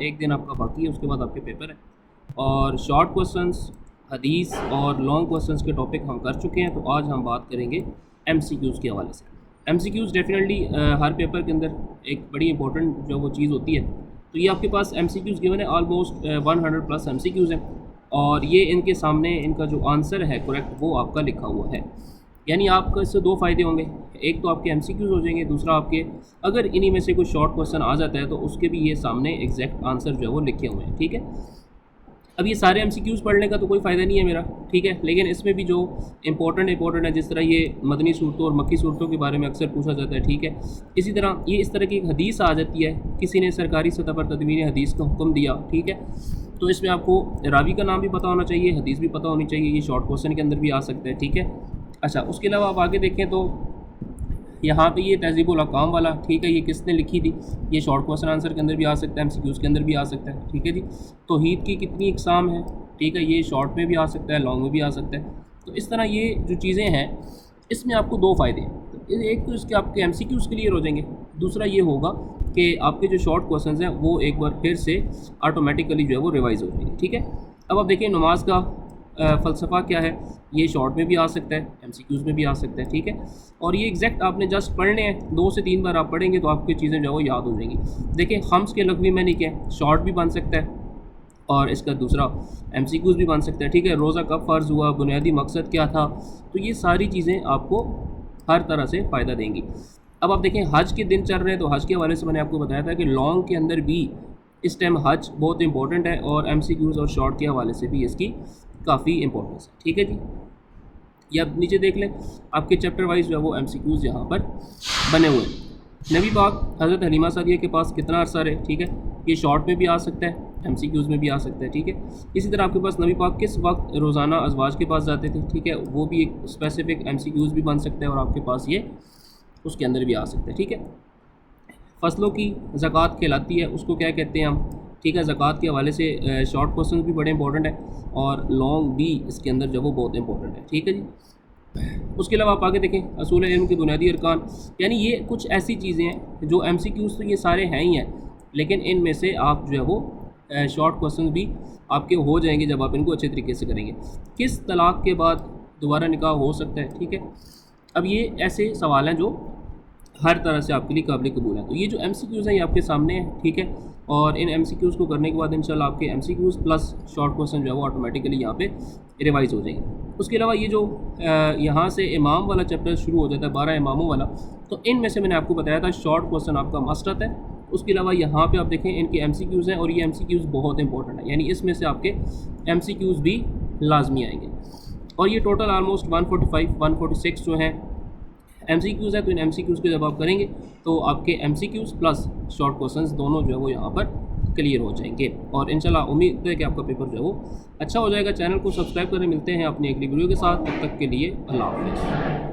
एक दिन आपका बाकी है, उसके बाद आपके पेपर है। और शॉर्ट क्वेश्चंस, हदीस और लॉन्ग क्वेश्चंस के टॉपिक हम कर चुके हैं। तो आज हम बात करेंगे एमसीक्यूज़ के हवाले से। एमसीक्यूज़ डेफिनेटली हर पेपर के अंदर एक बड़ी इंपॉर्टेंट जो वो चीज़ होती है। तो ये आपके पास एमसीक्यूज़ गिवन है, ऑलमोस्ट 100 प्लस एमसीक्यूज़ हैं और ये इनके सामने इनका जो आंसर है करेक्ट वो आपका लिखा हुआ है। यानी आपको इससे दो फ़ायदे होंगे, एक तो आपके एमसीक्यूज़ हो जाएंगे, दूसरा आपके अगर इन्हीं में से कोई शॉर्ट क्वेश्चन आ जाता है तो उसके भी ये सामने एग्जैक्ट आंसर जो है वो लिखे हुए हैं। ठीक है, अब ये सारे एमसीक्यूज़ पढ़ने का तो कोई फ़ायदा नहीं है मेरा, ठीक है, लेकिन इसमें भी जो इंपॉर्टेंट है, जिस तरह ये मदनी सूरतों और मक्की सूरतों के बारे में अक्सर पूछा जाता है, ठीक है, इसी तरह ये इस तरह की एक हदीस आ जाती है, किसी ने सरकारी सतह पर तदवीर हदीस का हुक्म दिया, ठीक है, तो इसमें आपको रावी का नाम भी पता होना चाहिए, हदीस भी पता होनी चाहिए, ये शॉर्ट क्वेश्चन के अंदर भी आ सकता है। ठीक है, अच्छा, उसके अलावा आप आगे देखें तो यहाँ पे ये तहज़ीबुल अहकाम वाला, ठीक है, ये किसने लिखी थी, ये शॉर्ट क्वेश्चन आंसर के अंदर भी आ सकता है, एमसीक्यूज़ के अंदर भी आ सकता है। ठीक है जी, तौहीद की कितनी इकसाम है, ठीक है, ये शॉर्ट में भी आ सकता है, लॉन्ग में भी आ सकता है। तो इस तरह ये जो चीज़ें हैं इसमें आपको दो फ़ायदे हैं, एक तो इसके आपके एमसीक्यूज़ क्लियर हो जाएंगे, दूसरा ये होगा कि आपके जो शॉर्ट क्वेश्चन हैं वो एक बार फिर से ऑटोमेटिकली जो है वो रिवाइज़ हो जाएंगे। ठीक है, अब आप देखिए नमाज का फ़लसफ़ा क्या है, ये शॉर्ट में भी आ सकता है, एमसीक्यूज़ में भी आ सकता है। ठीक है, और ये एग्जैक्ट आपने जस्ट पढ़ने हैं, 2 से 3 बार आप पढ़ेंगे तो आपकी चीज़ें जो है वो याद हो जाएंगी। देखिए खम्स के लग़वी में नहीं क्या, शॉर्ट भी बन सकता है और इसका दूसरा एमसीक्यूज़ भी बन सकता है। ठीक है, रोज़ा कब फ़र्ज़ हुआ, बुनियादी मकसद क्या था, तो ये सारी चीज़ें आपको हर तरह से फ़ायदा देंगी। अब आप देखें हज के दिन चल रहे हैं, तो हज के हवाले से मैंने आपको बताया था कि लॉन्ग के अंदर भी इस टाइम हज बहुत इंपॉर्टेंट है और एमसीक्यूज़ और शॉर्ट के हवाले से भी इसकी काफ़ी इंपॉर्टेंस है। ठीक है जी, ये आप नीचे देख लें, आपके चैप्टर वाइज जो है वो एमसीक्यूज़ यहाँ पर बने हुए हैं। नबी पाक हज़रत हलीमा सादिया के पास कितना अर्सा रहे, ठीक है, ये शॉर्ट में भी आ सकता है, एमसीक्यूज़ में भी आ सकता है। ठीक है, इसी तरह आपके पास नबी पाक किस वक्त रोज़ाना अज़वाज के पास जाते थे, ठीक है, वो भी एक स्पेसिफिक एमसीक्यूज़ भी बन सकता है और आपके पास ये उसके अंदर भी आ सकता है। ठीक है, फसलों की ज़कात कहलाती है, उसको क्या कहते हैं हम, ठीक है, ज़कात के हवाले से शॉर्ट क्वेश्चन भी बड़े इंपॉर्टेंट है और लॉन्ग भी इसके अंदर जो वो बहुत इंपॉर्टेंट है। ठीक है जी, उसके अलावा आप आगे देखें असूल इल्म के बुनियादी अरकान, यानी ये कुछ ऐसी चीज़ें हैं जो एमसीक्यूज़ तो ये सारे हैं ही हैं, लेकिन इनमें से आप जो है वो शॉर्ट क्वेश्चन भी आपके हो जाएंगे जब आप इनको अच्छे तरीके से करेंगे। किस तलाक़ के बाद दोबारा निकाह हो सकता है, ठीक है, अब ये ऐसे सवाल हैं जो हर तरह से आपके लिए काबिल कबूल है। तो ये जो एमसीक्यूज़ हैं ये आपके सामने है, ठीक है, और इन एमसीक्यूज़ को करने के बाद इंशाल्लाह आपके एमसीक्यूज़ प्लस शॉर्ट क्वेश्चन जो है वो ऑटोमेटिकली यहाँ पे रिवाइज़ हो जाएंगे। उसके अलावा ये जो यहाँ से इमाम वाला चैप्टर शुरू हो जाता है, 12 इमामों वाला, तो इनमें से मैंने आपको बताया था शॉर्ट क्वेश्चन आपका मस्ट आता है। उसके अलावा यहाँ पे आप देखें इनके एमसीक्यूज़ हैं और ये एमसीक्यूज़ बहुत इंपॉर्टेंट है, यानी इसमें से आपके एमसीक्यूज़ भी लाजमी आएंगे। और ये टोटल आलमोस्ट 145-146 जो हैं एमसीक्यूज़ है। तो इन एमसीक्यूज़ के जब आप करेंगे तो आपके एमसीक्यूज़ प्लस शॉर्ट क्वेश्चंस दोनों जो है वो यहाँ पर क्लियर हो जाएंगे और इंशाल्लाह उम्मीद है कि आपका पेपर जो है वो अच्छा हो जाएगा। चैनल को सब्सक्राइब करें, मिलते हैं अपनी अगली वीडियो के साथ, तब तक के लिए अल्लाह हाफ़िज़।